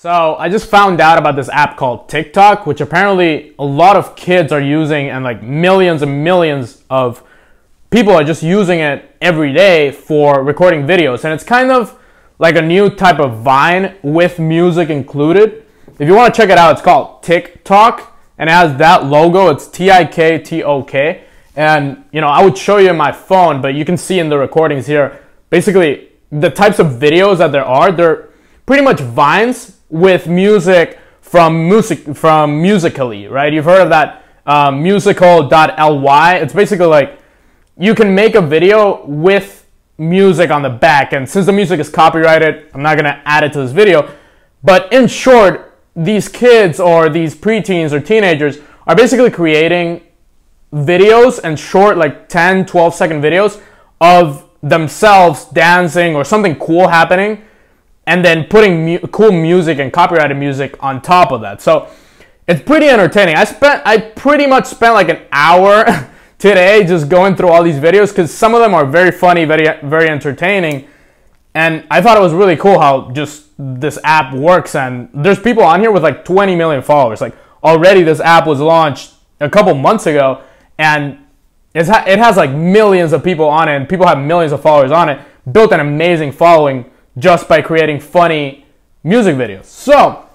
So I just found out about this app called TikTok, which apparently a lot of kids are using, and like millions and millions of people are just using it every day for recording videos. And it's kind of like a new type of Vine with music included. If you want to check it out, it's called TikTok, and it has that logo. It's TikTok. And I would show you my phone, but you can see in the recordings here, basically the types of videos that they're pretty much Vines with music from Musical.ly, right? You've heard of that musical.ly. It's basically like you can make a video with music on the back, and since the music is copyrighted, I'm not gonna add it to this video. But in short, these kids or these preteens or teenagers are basically creating videos and short, like 10, 12-second videos of themselves dancing or something cool happening, and then putting cool music and copyrighted music on top of that. So it's pretty entertaining. I pretty much spent like an hour today just going through all these videos because some of them are very funny, very, very entertaining. And I thought it was really cool how just this app works. And there's people on here with like 20 million followers. Like already this app was launched a couple months ago, and it has like millions of people on it, and people have millions of followers on it, built an amazing following just by creating funny music videos. So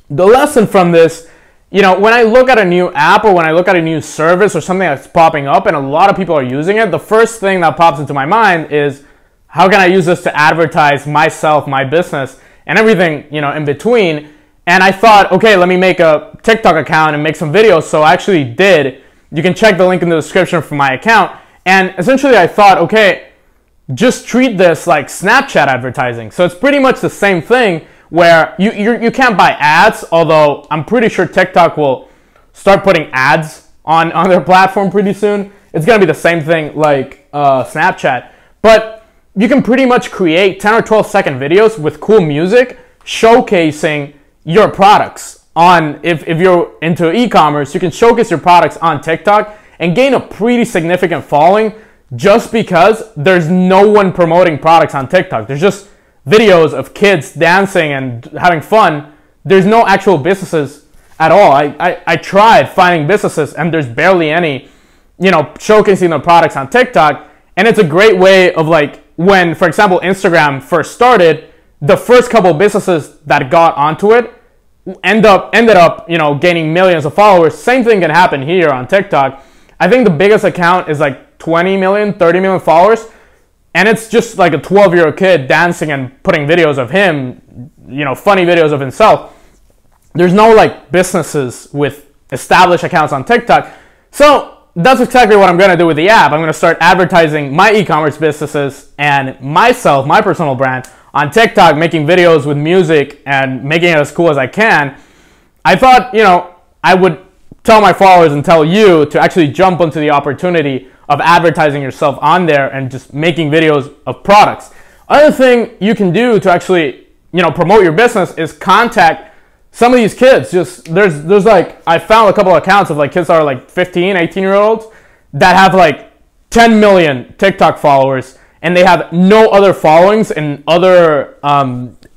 the lesson from this, when I look at a new app or when I look at a new service or something that's popping up and a lot of people are using it, the first thing that pops into my mind is, how can I use this to advertise myself, my business, and everything, in between? And I thought, okay, let me make a TikTok account and make some videos. So I actually did. You can check the link in the description for my account. And essentially I thought, okay, just treat this like Snapchat advertising. So it's pretty much the same thing where you can't buy ads, although I'm pretty sure TikTok will start putting ads on their platform pretty soon. It's going to be the same thing like Snapchat. But you can pretty much create 10 or 12 second videos with cool music showcasing your products. If you're into e-commerce, you can showcase your products on TikTok and gain a pretty significant following just because there's no one promoting products on TikTok. There's just videos of kids dancing and having fun. There's no actual businesses at all. I tried finding businesses, and there's barely any, showcasing their products on TikTok. And it's a great way of like when, for example, Instagram first started, the first couple businesses that got onto it ended up, gaining millions of followers. Same thing can happen here on TikTok. I think the biggest account is like 20 million, 30 million followers. And it's just like a 12-year-old kid dancing and putting videos of him, funny videos of himself. There's no like businesses with established accounts on TikTok. So that's exactly what I'm going to do with the app. I'm going to start advertising my e-commerce businesses and myself, my personal brand, on TikTok, making videos with music and making it as cool as I can. I thought, I would tell my followers and tell you to actually jump onto the opportunity of advertising yourself on there and just making videos of products. Other thing you can do to actually, promote your business is contact some of these kids. There's like, I found a couple of accounts of like kids that are like 15, 18-year-olds that have like 10 million TikTok followers, and they have no other followings in other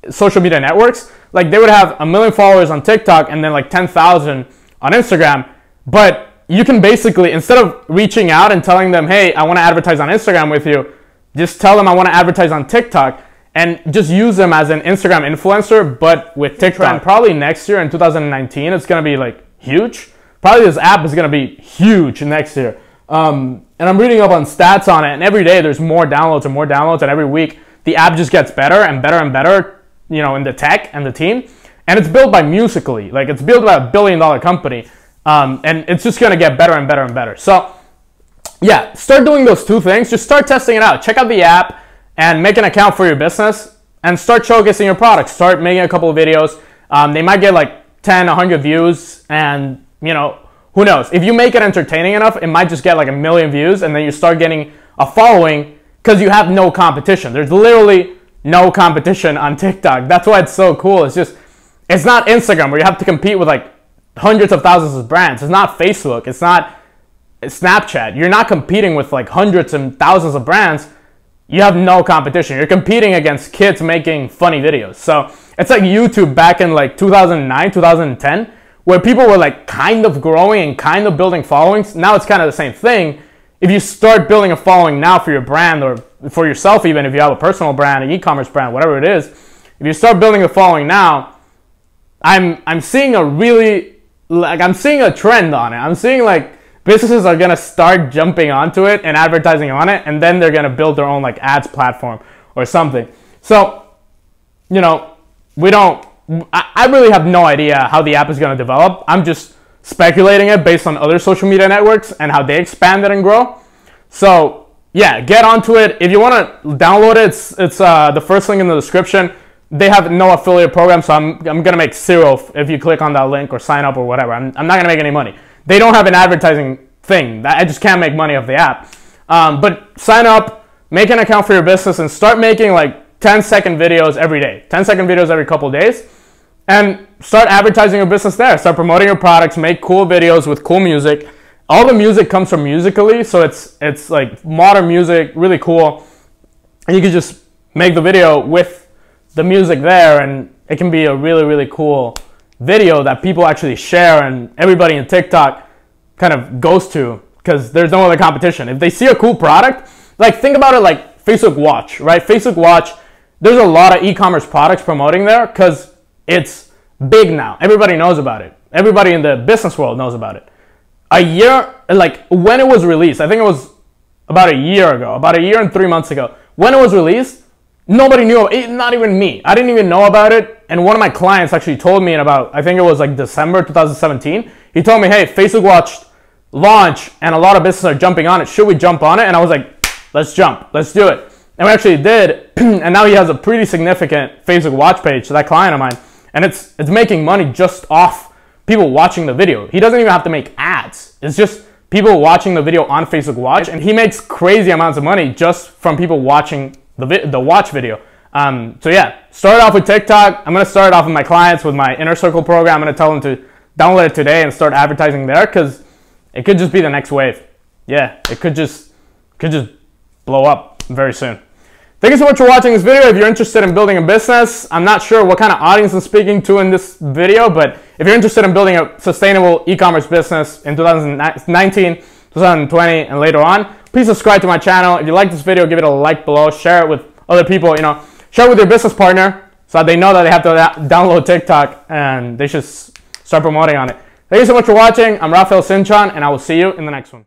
social media networks. Like they would have 1 million followers on TikTok and then like 10,000 on Instagram. But you can basically, instead of reaching out and telling them, hey, I want to advertise on Instagram with you, just tell them I want to advertise on TikTok and just use them as an Instagram influencer, but with TikTok. And probably next year in 2019, it's going to be like huge. Probably this app is going to be huge next year. And I'm reading up on stats on it, and every day there's more downloads and more downloads, and every week the app just gets better and better and better, in the tech and the team. And it's built by Musical.ly. Like it's built by $1 billion company. And it's just going to get better and better and better. So yeah, start doing those two things. Just start testing it out. Check out the app and make an account for your business and start showcasing your products. Start making a couple of videos. They might get like 10, 100 views, and who knows? If you make it entertaining enough, it might just get like 1 million views, and then you start getting a following because you have no competition. There's literally no competition on TikTok. That's why it's so cool. It's not Instagram where you have to compete with like hundreds of thousands of brands. It's not Facebook. It's not Snapchat. You're not competing with like hundreds and thousands of brands. You have no competition. You're competing against kids making funny videos. So It's like YouTube back in like 2009, 2010, where people were like kind of growing and kind of building followings. Now it's kind of the same thing. If you start building a following now for your brand or for yourself, even if you have a personal brand, an e-commerce brand, whatever it is, if you start building a following now, I'm seeing I'm seeing a trend on it. I'm seeing like businesses are gonna start jumping onto it and advertising on it, and then they're gonna build their own like ads platform or something. So, you know, I really have no idea how the app is gonna develop. I'm just speculating it based on other social media networks and how they expand it and grow. So yeah, get onto it. If you want to download it, it's the first link in the description. They have no affiliate program, so I'm gonna make zero if you click on that link or sign up or whatever. I'm not gonna make any money. They don't have an advertising thing. I just can't make money off the app. But sign up, make an account for your business, and start making like 10-second videos every day. 10-second videos every couple days. And start advertising your business there. Start promoting your products. Make cool videos with cool music. All the music comes from Musical.ly, so it's like modern music, really cool. And you can just make the video with the music there, and it can be a really, really cool video that people actually share and everybody in TikTok kind of goes to because there's no other competition. If they see a cool product, like think about it like Facebook Watch, right? Facebook Watch, there's a lot of e-commerce products promoting there because it's big now. Everybody knows about it. Everybody in the business world knows about it. A year, like when it was released, I think it was about a year ago, about a year and 3 months ago. When it was released, nobody knew it, not even me. I didn't even know about it. And one of my clients actually told me in about, I think it was like December 2017. He told me, hey, Facebook Watch launch and a lot of businesses are jumping on it. Should we jump on it? And I was like, let's jump. Let's do it. And we actually did. And now he has a pretty significant Facebook Watch page, that client of mine. And it's making money just off people watching the video. He doesn't even have to make ads. It's just people watching the video on Facebook Watch. And he makes crazy amounts of money just from people watching the watch video. So yeah, start off with TikTok. I'm going to start off with my clients with my Inner Circle program. I'm going to tell them to download it today and start advertising there because it could just be the next wave. Yeah, it could just blow up very soon. Thank you so much for watching this video. If you're interested in building a business, I'm not sure what kind of audience I'm speaking to in this video, but if you're interested in building a sustainable e-commerce business in 2019, 2020, and later on, please subscribe to my channel. If you like this video, give it a like below, share it with other people, share it with your business partner so that they know that they have to download TikTok and they should start promoting on it. Thank you so much for watching. I'm Rafael Sinchon, and I will see you in the next one.